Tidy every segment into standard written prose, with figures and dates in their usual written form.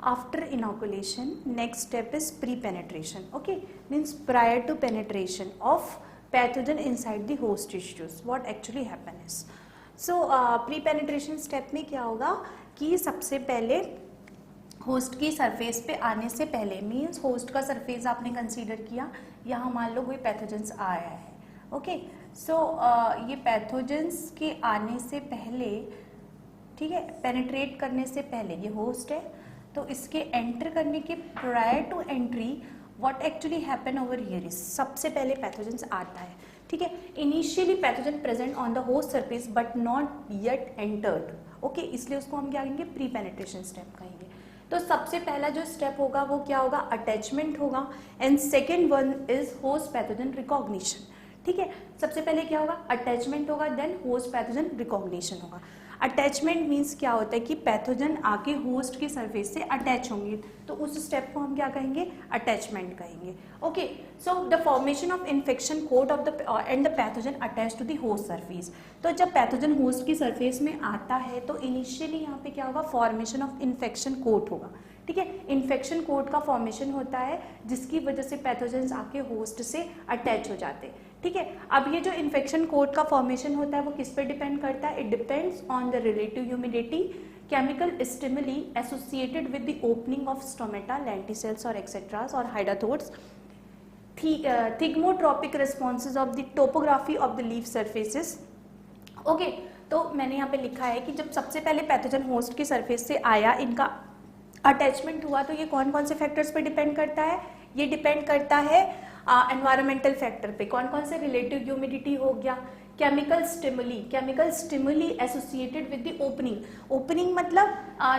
after inoculation next step is pre-penetration. Okay, means prior to penetration of pathogen inside the host tissues what actually happen is, so pre-penetration step में क्या होगा कि सबसे पहले host की surface पे आने से पहले, मीन्स होस्ट का सरफेस आपने कंसीडर किया, यहाँ मान लो कोई पैथोजेंस आया है. ओके, सो ये पैथोजेंस के आने से पहले, ठीक है, पेनिट्रेट करने से पहले ये होस्ट है, तो इसके एंटर करने के prior to entry what actually happen over here is, सबसे पहले पैथोजेंस आता है. ठीक है, initially pathogen present on the host surface but not yet entered. Okay, इसलिए उसको हम क्या कहेंगे, प्री पेनिट्रेशन स्टेप कहेंगे. तो सबसे पहला जो स्टेप होगा वो क्या होगा, अटैचमेंट होगा. And second one is host pathogen recognition. ठीक है, सबसे पहले क्या होगा, अटैचमेंट होगा, देन होस्ट पैथोजन रिकॉग्निशन होगा. अटैचमेंट मीन्स क्या होता है कि पैथोजन आके होस्ट के सरफेस से अटैच होंगे, तो उस स्टेप को हम क्या कहेंगे, अटैचमेंट कहेंगे. Okay, so the formation of infection coat of the and the pathogen attach to the host surface. तो जब पैथोजन होस्ट की सरफेस में आता है तो इनिशियली यहाँ पे क्या होगा, फॉर्मेशन ऑफ इन्फेक्शन कोट होगा. ठीक है, इन्फेक्शन कोट का फॉर्मेशन होता है जिसकी वजह से पैथोजेंस आके होस्ट से अटैच हो जाते हैं. ठीक है, अब ये जो इन्फेक्शन कोट का फॉर्मेशन होता है वो किस पे डिपेंड करता है, it depends on the relative humidity, chemical stimuli associated with the opening of stomata, lenticels और एक्सेट्रास और hydathodes, thigmotropic responses of the topography of the leaf surfaces. Okay, तो मैंने यहाँ पे लिखा है कि जब सबसे पहले पैथोजन होस्ट की सरफेस से आया, इनका अटैचमेंट हुआ, तो ये कौन कौन से फैक्टर्स पे डिपेंड करता है, ये डिपेंड करता है एनवायरमेंटल फैक्टर पे. कौन कौन से, रिलेटिव ह्यूमिडिटी हो गया, chemical stimuli associated with the opening. Opening मतलब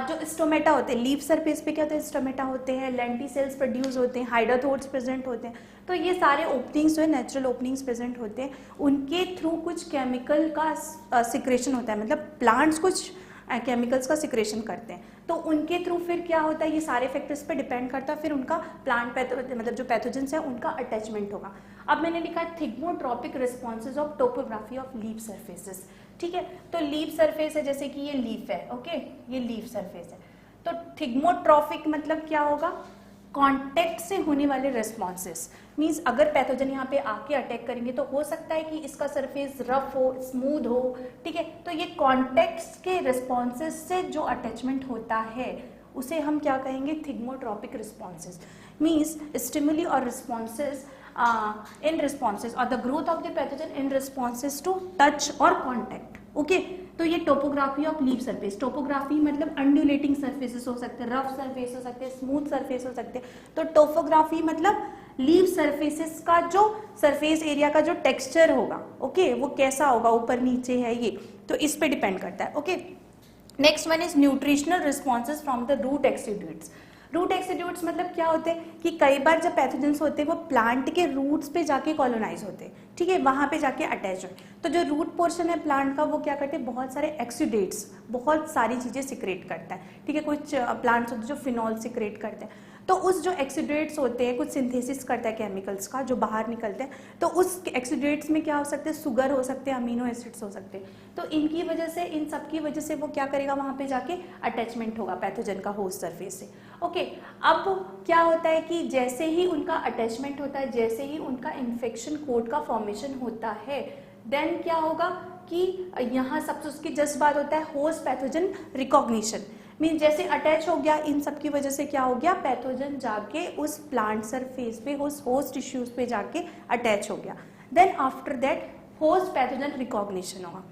जो स्टोमेटा होते हैं, लीफ सरफेस पे क्या होते हैं, स्टोमेटा होते हैं, लेंटिसेल्स प्रोड्यूस होते हैं, हाइडाथोड्स प्रेजेंट होते हैं. तो ये सारे ओपनिंग्स जो है नेचुरल ओपनिंग्स प्रेजेंट होते हैं, उनके थ्रू कुछ केमिकल का सिक्रेशन होता है, मतलब प्लांट्स कुछ केमिकल्स का सिक्रेशन करते हैं, तो उनके थ्रू फिर क्या होता है, ये सारे फैक्टर्स पे डिपेंड करता है, फिर उनका प्लांट मतलब जो पैथोजेंस है उनका अटैचमेंट होगा. अब मैंने लिखा है thigmotropic responses of topography of leaf surfaces. ठीक है, तो लीफ सरफेस है, जैसे कि ये लीफ है. ओके, ये लीफ सरफेस है, तो थिग्मोट्रोपिक मतलब क्या होगा, कांटेक्ट से होने वाले रिस्पॉन्सेस. मीन्स अगर पैथोजन यहाँ पे आके अटैक करेंगे तो हो सकता है कि इसका सरफेस रफ हो, स्मूथ हो. ठीक है, तो ये कांटेक्ट्स के रिस्पॉन्सेस से जो अटैचमेंट होता है उसे हम क्या कहेंगे, थिग्मोट्रोपिक रिस्पॉन्सेस. मीन्स स्टिमुली और रिस्पॉन्सेस इन रिस्पॉन्सेस और the growth of the pathogen in responses to touch और कॉन्टैक्ट. ओके, तो ये topography of leaf surface. Topography मतलब अंडुलेटिंग सरफेसेस हो सकते हैं, रफ सरफेस हो सकते हैं, स्मूथ सरफेस हो सकते हैं. तो टोपोग्राफी मतलब लीफ सरफेसेस का जो सरफेस एरिया का जो टेक्सचर होगा, ओके, वो कैसा होगा, ऊपर नीचे है ये, तो इस पे डिपेंड करता है. Okay, next one is nutritional responses from the root exudates. Root exudates मतलब क्या होते हैं कि कई बार जब पैथोजेंस होते हैं वो प्लांट के रूट्स पे जाके कॉलोनाइज होते हैं. ठीक है, वहां पे जाके अटैच हो, तो जो रूट पोर्शन है प्लांट का वो क्या करते हैं, बहुत सारे एक्सिडेट्स, बहुत सारी चीजें सिक्रेट करता है. ठीक है, कुछ प्लांट्स होते हैं जो फिनॉल सिक्रेट करते हैं, तो उस जो एक्सिडेट्स होते हैं कुछ सिंथेसिस करता है केमिकल्स का जो बाहर निकलते हैं, तो उस एक्सिडेट्स में क्या हो सकते हैं, शुगर हो सकते हैं, अमीनो एसिड्स हो सकते हैं. तो इनकी वजह से, इन सब की वजह से वो क्या करेगा, वहां पे जाके अटैचमेंट होगा पैथोजन का होस्ट सरफेस से. ओके, अब क्या होता है कि जैसे ही उनका अटैचमेंट होता है, जैसे ही उनका इन्फेक्शन कोड का फॉर्मेशन होता है, देन क्या होगा कि यहाँ सबसे उसके जस्ट बाद होता है होस्ट पैथोजन रिकॉग्निशन. मीन जैसे अटैच हो गया, इन सब की वजह से क्या हो गया, पैथोजन जाके उस प्लांट सरफेस पे, उस होस्ट टिश्यूज पे जाके अटैच हो गया. Then after that host pathogen recognition होगा.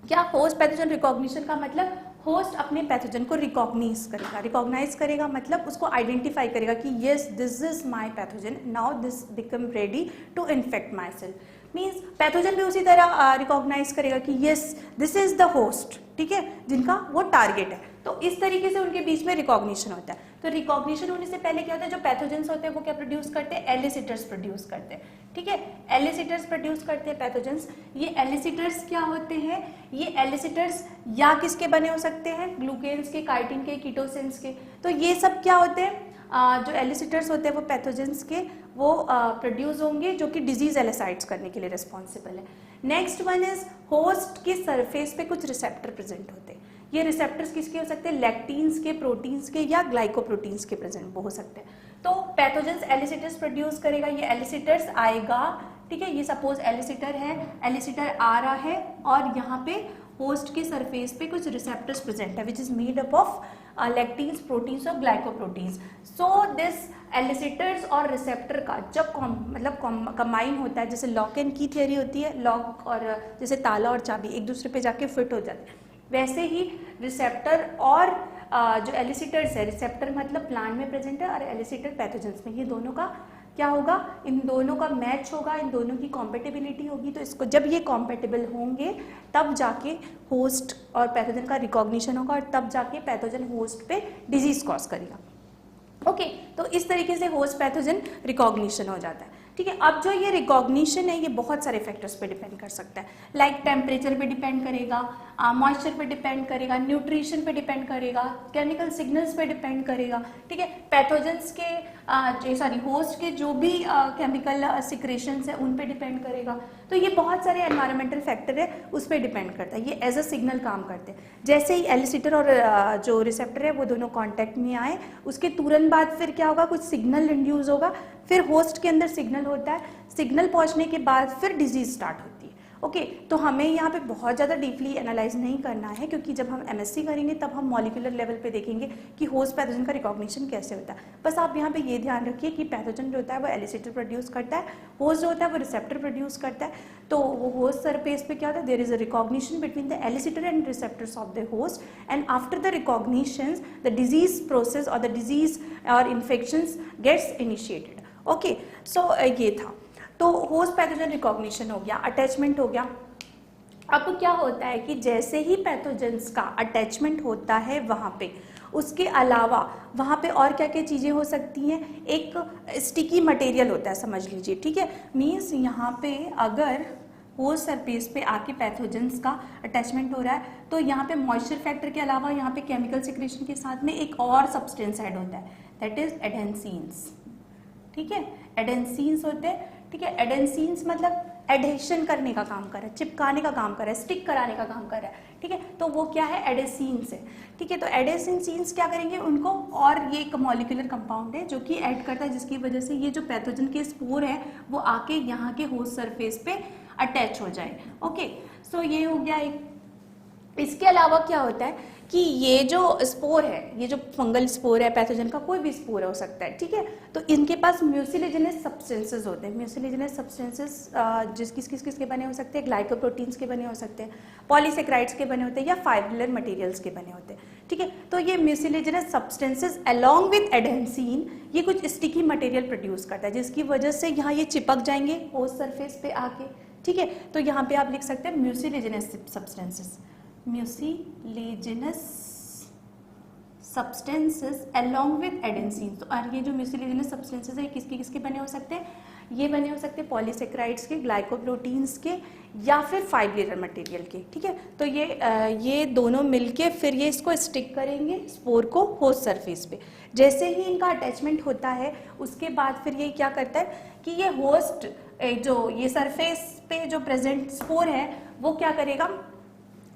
क्या होस्ट पैथोजन रिकॉग्निशन का मतलब, होस्ट अपने पैथोजन को रिकॉग्नाइज करेगा मतलब उसको आइडेंटिफाई करेगा कि yes this is my pathogen, now this become ready to infect myself. Means pathogen भी उसी तरह रिकॉग्नाइज करेगा कि yes this is the host. ठीक है, जिनका वो टारगेट है, तो इस तरीके से उनके बीच में रिकॉग्निशन होता है. तो रिकॉग्निशन होने से पहले क्या होता है, जो पैथोजेंस होते हैं वो क्या प्रोड्यूस करते हैं, एलिसिटर्स प्रोड्यूस करते हैं. ठीक है, एलिसिटर्स प्रोड्यूस करते हैं पैथोजेंस. ये एलिसिटर्स क्या होते हैं, ये एलिसिटर्स या किसके बने हो सकते हैं, ग्लूकेन्स के, काइटिन के, कीटोसिन्स के. तो ये सब क्या होते हैं, जो एलिसिटर्स होते हैं वो पैथोजेंस के वो प्रोड्यूस होंगे, जो कि डिजीज एलिसाइट्स करने के लिए रिस्पॉन्सिबल है. नेक्स्ट वन इज होस्ट के सरफेस पे कुछ रिसेप्टर प्रेजेंट होते हैं. ये रिसेप्टर्स किसके हो सकते हैं, लेक्टिन्स के, प्रोटीन्स के या ग्लाइकोप्रोटीन्स के प्रेजेंट वो हो सकते हैं। तो पैथोजेंस एलिसिटर्स प्रोड्यूस करेगा, ये एलिसिटर्स आएगा, ठीक है। ये सपोज एलिसिटर है, एलिसिटर आ रहा है और यहाँ पे होस्ट के सरफेस पे कुछ रिसेप्टर्स प्रेजेंट है which is made up of lectins, proteins और ग्लाइकोप्रोटीन्स। सो दिस एलिसिटर्स और रिसेप्टर का जब मतलब कंबाइन होता है, जैसे लॉक एंड की थियरी होती है, लॉक और जैसे ताला और चाबी एक दूसरे पे जाके फिट हो जाते हैं, वैसे ही रिसेप्टर और जो एलिसिटर्स है, रिसेप्टर मतलब प्लांट में प्रेजेंट है और एलिसिटर पैथोजेंस में, ये दोनों का क्या होगा, इन दोनों का मैच होगा, इन दोनों की कॉम्पेटिबिलिटी होगी। तो इसको जब ये कॉम्पेटिबल होंगे तब जाके होस्ट और पैथोजन का रिकॉग्निशन होगा और तब जाके पैथोजन होस्ट पे डिजीज कॉज करेगा। ओके, तो इस तरीके से होस्ट पैथोजन रिकॉग्निशन हो जाता है, ठीक है। अब जो ये रिकॉग्निशन है ये बहुत सारे फैक्टर्स पे डिपेंड कर सकता है, लाइक टेम्परेचर पे डिपेंड करेगा, मॉइस्चर पे डिपेंड करेगा, न्यूट्रिशन पे डिपेंड करेगा, केमिकल सिग्नल्स पे डिपेंड करेगा, ठीक है। पैथोजेंस के होस्ट के जो भी केमिकल सिक्रेशंस है उन पे डिपेंड करेगा। तो ये बहुत सारे एनवायरमेंटल फैक्टर है उस पर डिपेंड करता है, ये एज अ सिग्नल काम करते हैं। जैसे ही एलिसिटर और जो रिसेप्टर है वो दोनों कॉन्टैक्ट में आए, उसके तुरंत बाद फिर क्या होगा, कुछ सिग्नल इंड्यूस होगा, फिर होस्ट के अंदर सिग्नल होता है, सिग्नल पहुंचने के बाद फिर डिजीज स्टार्ट होती है। ओके, तो हमें यहाँ पे बहुत ज़्यादा डीपली एनालाइज नहीं करना है, क्योंकि जब हम एमएससी करेंगे तब हम मॉलिक्यूलर लेवल पे देखेंगे कि होस्ट पैथोजन का रिकॉग्निशन कैसे होता है। बस आप यहाँ पे ये ध्यान रखिए कि पैथोजन जो होता है वो एलिसिटर प्रोड्यूस करता है, होस्ट जो होता है वो रिसेप्टर प्रोड्यूस करता है। तो वो होस्ट सरफेस पे क्या होता है, there is a recognition between the elicitor and receptors of the host, and after the recognition the disease process और द डिजीज और infections gets initiated. Okay, so ये था, तो होस्ट पैथोजन रिकॉग्निशन हो गया, अटैचमेंट हो गया। अब क्या होता है कि जैसे ही पैथोजेंस का अटैचमेंट होता है वहाँ पे, उसके अलावा वहाँ पे और क्या क्या चीज़ें हो सकती हैं, एक स्टिकी मटेरियल होता है, समझ लीजिए, ठीक है। मीन्स यहाँ पे अगर होस्ट सरफेस पे आके पैथोजेंस का अटैचमेंट हो रहा है तो यहाँ पे मॉइस्चर फैक्टर के अलावा यहाँ पे केमिकल सिक्रेशन के साथ में एक और सब्सटेंस ऐड होता है, दैट इज एडेंसीन्स, ठीक है। एडेंसीन्स होते हैं, ठीक है। एडेंसीन्स मतलब एडेशन करने का काम कर रहा है, चिपकाने का काम कर रहा है, स्टिक कराने का काम कर रहा है, ठीक है। तो वो क्या है, एडेसीन्स है, ठीक है। तो एडेसीन्स क्या करेंगे उनको, और ये एक मॉलिक्यूलर कंपाउंड है जो कि ऐड करता है, जिसकी वजह से ये जो पैथोजन के स्पोर है वो आके यहाँ के होस्ट सरफेस पे अटैच हो जाए। ओके, सो ये हो गया एक। इसके अलावा क्या होता है कि ये जो स्पोर है, ये जो फंगल स्पोर है, पैथोजन का कोई भी स्पोर हो सकता है, ठीक है। तो इनके पास म्यूसिलेजिनस सब्सटेंसेस होते हैं। म्यूसिलेजिनस सब्सटेंसेस किसके बने हो सकते हैं, ग्लाइकोप्रोटीन्स के बने हो सकते हैं, पॉलीसेक्राइड्स के बने होते हैं या फाइब्रिलर मटेरियल्स के बने होते हैं, ठीक है। तो ये म्यूसिलेजिनस सब्सटेंसेस अलोंग विद एडेंसीन ये कुछ स्टिकी मटेरियल प्रोड्यूस करता है, जिसकी वजह से यहाँ ये चिपक जाएंगे होस्ट सरफेस पे आके, ठीक है। तो यहाँ पे आप लिख सकते हैं mucilaginous substances, mucilaginous substances along with adenosine. तो और ये जो म्यूसिलेजिनस सब्सटेंसेस है किसके किसके बने हो सकते हैं, ये बने हो सकते हैं पॉलीसेक्राइड्स के, ग्लाइकोप्रोटीन्स के या फिर फाइब्रिलर मटेरियल के, ठीक है। तो ये दोनों मिलके फिर ये इसको स्टिक करेंगे स्पोर को होस्ट सरफेस पे। जैसे ही इनका अटैचमेंट होता है उसके बाद फिर ये क्या करता है कि ये होस्ट जो ये सरफेस पे जो प्रेजेंट स्पोर है वो क्या करेगा,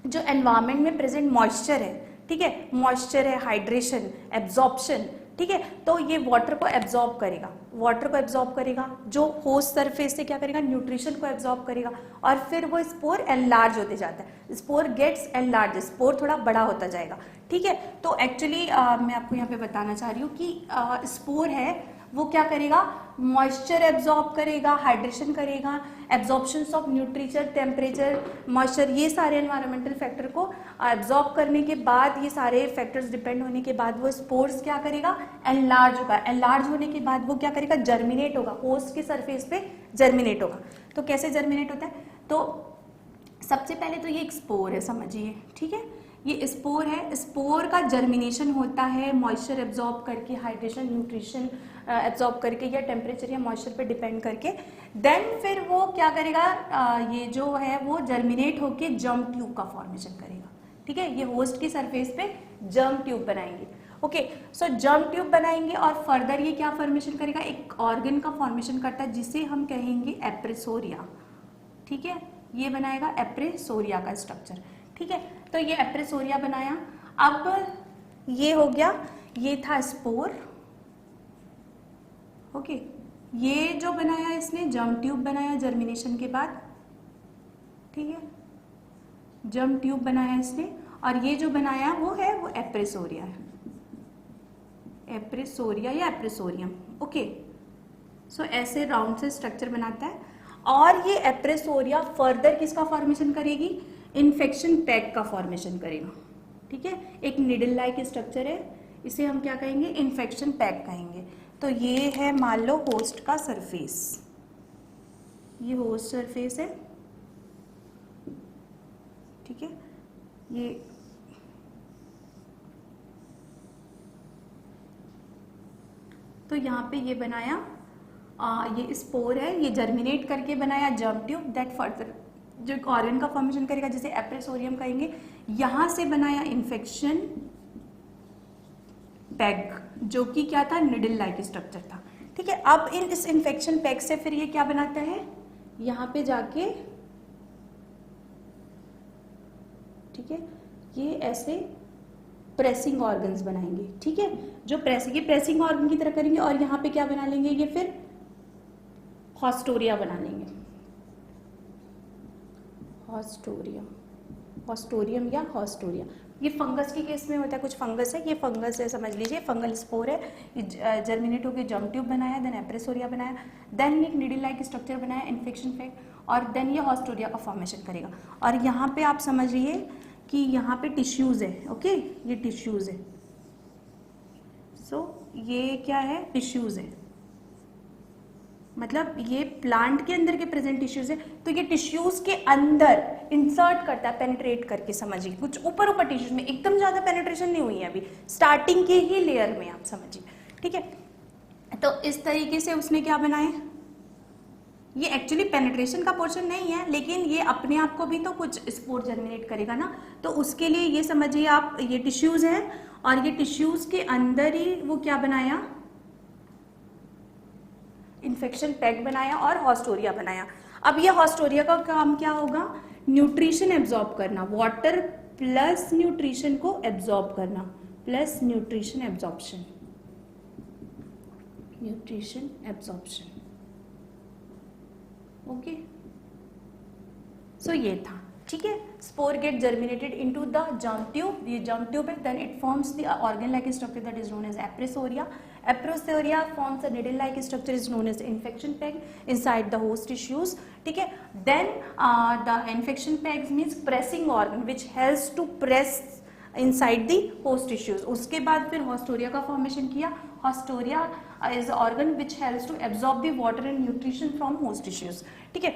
जो एनवायरनमेंट में प्रेजेंट मॉइस्चर है, ठीक है, मॉइस्चर है, हाइड्रेशन, एब्जॉर्प्शन, ठीक है। तो ये वाटर को एब्जॉर्ब करेगा, वाटर को एब्जॉर्ब करेगा, जो होस्ट सरफेस से क्या करेगा, न्यूट्रिशन को एब्जॉर्ब करेगा, और फिर वो स्पोर एनलार्ज होते जाता है, स्पोर गेट्स एनलार्ज, स्पोर थोड़ा बड़ा होता जाएगा, ठीक है। तो एक्चुअली मैं आपको यहाँ पे बताना चाह रही हूँ कि स्पोर है वो क्या करेगा, मॉइस्चर एब्जॉर्ब करेगा, हाइड्रेशन करेगा, absorption of nutrition, temperature, moisture, ये सारे एनवायरमेंटल फैक्टर को एब्जॉर्ब करने के बाद, ये सारे फैक्टर्स डिपेंड होने के बाद वो स्पोर्स क्या करेगा, एनलार्ज होगा। एनलार्ज होने के बाद वो क्या करेगा, जर्मिनेट होगा, होस्ट के सरफेस पे जर्मिनेट होगा। तो कैसे जर्मिनेट होता है, तो सबसे पहले तो ये एक स्पोर है, समझिए, ठीक है। ये स्पोर है, स्पोर का जर्मिनेशन होता है मॉइस्चर एब्जॉर्ब करके, हाइड्रेशन, न्यूट्रिशन एब्जॉर्ब करके, या टेम्परेचर या मॉइस्चर पे डिपेंड करके। देन फिर वो क्या करेगा, ये जो है वो जर्मिनेट होके जर्म ट्यूब का फॉर्मेशन करेगा, ठीक है। ये होस्ट की सरफेस पे जर्म ट्यूब बनाएंगे, ओके। सो जर्म ट्यूब बनाएंगे और फर्दर ये क्या फॉर्मेशन करेगा, एक ऑर्गन का फॉर्मेशन करता है जिसे हम कहेंगे एप्रेसोरिया, ठीक है। ये बनाएगा एप्रेसोरिया का स्ट्रक्चर, ठीक ठीक है, तो ये एप्रेसोरिया बनाया। अब ये हो गया, ये था स्पोर, ओके। ये जो बनाया इसने जर्म ट्यूब बनाया जर्मिनेशन के बाद, ठीक है, जर्म ट्यूब बनाया इसने। और ये जो बनाया वो है वो एप्रेसोरिया है, एप्रेसोरिया या एप्रेसोरियम, ओके। सो ऐसे राउंड से स्ट्रक्चर बनाता है। और ये एप्रेसोरिया फर्दर किसका फॉर्मेशन करेगी, इन्फेक्शन पैक का फॉर्मेशन करेगा, ठीक है। एक निडल लाइक स्ट्रक्चर है, इसे हम क्या कहेंगे, इन्फेक्शन पैक कहेंगे। तो ये है मान लो होस्ट का सरफेस, ये होस्ट सरफेस है, ठीक है। ये तो यहाँ पे ये बनाया, ये स्पोर है, ये जर्मिनेट करके बनाया जर्म ट्यूब, दैट फर्दर जो ऑर्गन का फॉर्मेशन करेगा जिसे एप्रेसोरियम कहेंगे। यहाँ से बनाया इन्फेक्शन पैक, जो कि क्या था, निडल लाइक स्ट्रक्चर था, ठीक है। अब इस इन्फेक्शन पैक से फिर ये क्या बनाता है, यहाँ पे जाके, ठीक है, ये ऐसे प्रेसिंग ऑर्गन्स बनाएंगे, ठीक है, जो प्रेसिंग ऑर्गन की तरह करेंगे। और यहाँ पे क्या बना लेंगे, ये फिर हॉस्टोरिया बना लेंगे, हॉस्टोरियम या हॉस्टोरिया। ये फंगस के केस में होता है, कुछ फंगस है, ये फंगस है, समझ लीजिए, फंगल स्पोर है, ये जर्मिनेट होकर जर्म ट्यूब बनाया, देन एप्रेसोरिया बनाया, देन एक निडल लाइक स्ट्रक्चर बनाया, इन्फेक्शन पैक, और देन ये हॉस्टोरिया का फॉर्मेशन करेगा। और यहाँ पे आप समझिए कि यहाँ पे टिश्यूज है, ओके, ये टिश्यूज है। सो ये क्या है, टिश्यूज है, मतलब ये प्लांट के अंदर के प्रेजेंट टिश्यूज है। तो ये टिश्यूज के अंदर इंसर्ट करता है, पेनिट्रेट करके, समझिए, कुछ ऊपर ऊपर टिश्यूज में, एकदम ज्यादा पेनिट्रेशन नहीं हुई है अभी, स्टार्टिंग के ही लेयर में, आप समझिए, ठीक है। तो इस तरीके से उसने क्या बनाए, ये एक्चुअली पेनिट्रेशन का पोर्शन नहीं है, लेकिन ये अपने आप को भी तो कुछ स्पोर जर्मिनेट करेगा ना, तो उसके लिए ये समझिए आप, ये टिश्यूज है, और ये टिश्यूज के अंदर ही वो क्या बनाया, इन्फेक्शन पैक बनाया और हॉस्टोरिया बनाया। अब ये हॉस्टोरिया का काम क्या होगा, न्यूट्रिशन एब्जॉर्ब करना, वाटर प्लस न्यूट्रिशन को एब्जॉर्ब करना, plus nutrition absorption, nutrition absorption, okay. So ये था, ठीक है। Spore get germinated into the germ tube, ये जर्म ट्यूब है, then it forms the organ like structure that is known as appressoria. Episoria forms a needle-like structure is known as infection peg inside the host tissues. ठीक है. Then the infection pegs means pressing organ which helps to press inside the host tissues. उसके बाद फिर haustoria का formation किया. Haustoria is the organ which helps to absorb the water and nutrition from host tissues. ठीक है.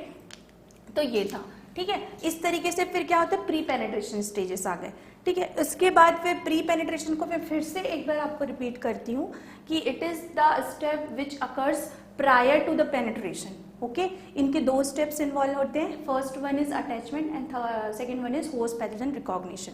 तो ये था. ठीक है. इस तरीके से फिर क्या होता है, प्री पेनिट्रेशन स्टेजेस आ गए. ठीक है. उसके बाद फिर प्री पेनिट्रेशन को मैं फिर से एक बार आपको रिपीट करती हूँ कि it is the step which occurs prior to the penetration. Okay, इनके दो स्टेप्स इन्वॉल्व होते हैं. First one is attachment and second one is host pathogen recognition.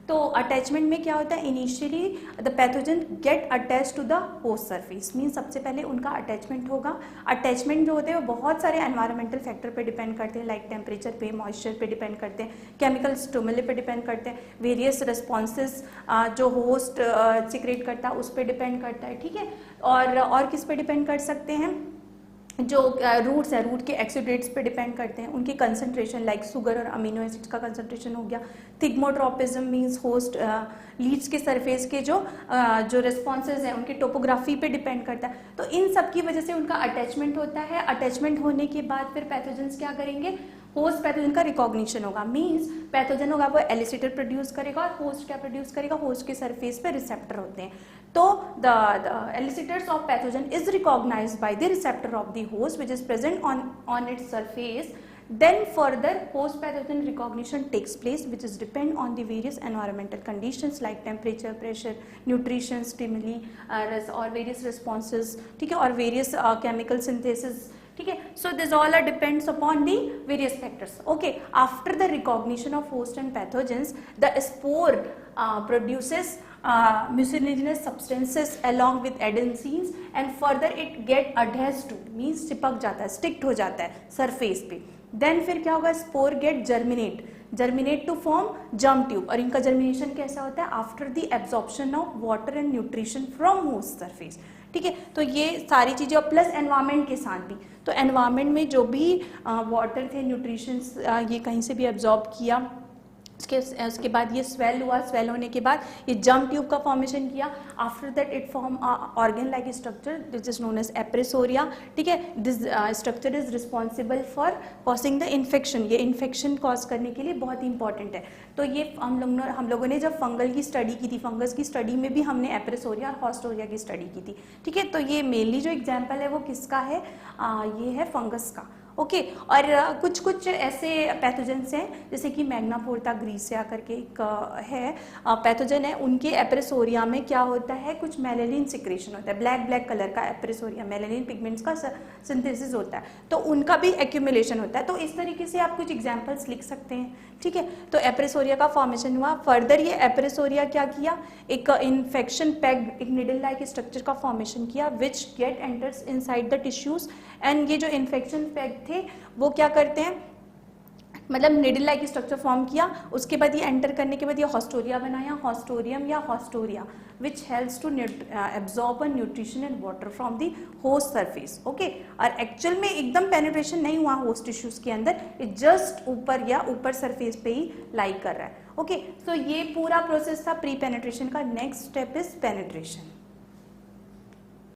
तो अटैचमेंट में क्या होता है, initially the pathogen get attach to the host surface. Mean सबसे पहले उनका अटैचमेंट होगा. अटैचमेंट जो होते हैं वो बहुत सारे एनवायरमेंटल फैक्टर पे डिपेंड करते हैं, लाइक टेम्परेचर पे, मॉइस्चर पे डिपेंड करते हैं, केमिकल स्टिमुली पे डिपेंड करते हैं, वेरियस रिस्पॉन्सेज जो होस्ट सिक्रेट करता है उस पर डिपेंड करता है. ठीक है. और किस पे डिपेंड कर सकते हैं, जो रूट्स है, रूट के एक्सीडेट्स पे डिपेंड करते हैं, उनकी कंसंट्रेशन, लाइक शुगर और अमीनो एसिड्स का कंसंट्रेशन हो गया. थिग्मोट्रोपिज्म मींस होस्ट लीड्स के सरफेस के जो रिस्पॉन्सेज हैं उनकी टोपोग्राफी पे डिपेंड करता है. तो इन सब की वजह से उनका अटैचमेंट होता है. अटैचमेंट होने के बाद फिर पैथोजेंस क्या करेंगे, होस्ट पैथोजन का रिकॉग्निशन होगा. मींस पैथोजन होगा वो एलिसिटर प्रोड्यूस करेगा और होस्ट क्या प्रोड्यूस करेगा, होस्ट के सरफेस पे रिसेप्टर होते हैं. तो the elicitors of pathogen is recognized by the receptor of the host which is present on its surface. Then further host pathogen recognition takes place, which is depend on the various environmental conditions like temperature, pressure, nutrition, stimuli or various responses. ठीक है, और various chemical synthesis. ठीक है. So this all depends upon the various factors. Okay. After the recognition of host and pathogens, the spore produces mucilaginous substances along with adenosines and further it get adheres to, means चिपक जाता है, sticked हो जाता है surface पे. Then फिर क्या होगा, spore get germinate. Germinate to form germ tube, और इनका जर्मिनेशन कैसा होता है? After the absorption of water and nutrition from host surface. ठीक है, तो ये सारी चीजें, और प्लस एनवायरमेंट के साथ भी, तो एनवायरमेंट में जो भी वाटर थे, न्यूट्रिशंस ये कहीं से भी एब्जॉर्ब किया, उसके बाद ये स्वेल हुआ, स्वेल होने के बाद ये जर्म ट्यूब का फॉर्मेशन किया। After that it form organ like structure which is known as appressoria. ठीक है, this structure is responsible for causing the infection, ये इन्फेक्शन कॉज करने के लिए बहुत इंपॉर्टेंट है। तो ये हम लोगों ने जब फंगल की स्टडी की थी, फंगस की स्टडी में भी हमने एप्रेसोरिया और हॉस्टोरिया की स्टडी की थी। ठीक है, तो ये मेनली जो एग्जाम्पल है वो किसका है? ये है फंगस का। ओके, और कुछ ऐसे पैथोजेंस हैं जैसे कि मैग्नापोर्टा ग्रीसिया करके एक है पैथोजन है, उनके एप्रेसोरिया में क्या होता है? कुछ मेलेनिन सिक्रेशन होता है, ब्लैक कलर का एप्रेसोरिया, मेलेनिन पिगमेंट्स का सिंथेसिस होता है, तो उनका भी एक्यूमुलेशन होता है। तो इस तरीके से आप कुछ एग्जांपल्स लिख सकते हैं। ठीक है, तो एप्रेसोरिया का फॉर्मेशन हुआ। फर्दर ये एप्रेसोरिया क्या किया? एक इन्फेक्शन पैक्ड, एक निडल लाइक स्ट्रक्चर का फॉर्मेशन किया which get enters inside the tissues, and ये जो इन्फेक्शन पैक्ड थे वो क्या करते हैं? मतलब निडल लाइक स्ट्रक्चर फॉर्म किया, उसके बाद ये एंटर करने के बाद ये हॉस्टोरिया बनाया, हॉस्टोरियम या haustoria which helps to absorb nutrition and water from the host surface. Okay, और एक्चुअल में एकदम पेनिट्रेशन नहीं हुआ होस्ट टिश्यूज के अंदर, ये जस्ट ऊपर या ऊपर सरफेस पे ही लाई कर रहा है। ओके, सो ये पूरा प्रोसेस था प्री पेनिट्रेशन का। Next step is penetration.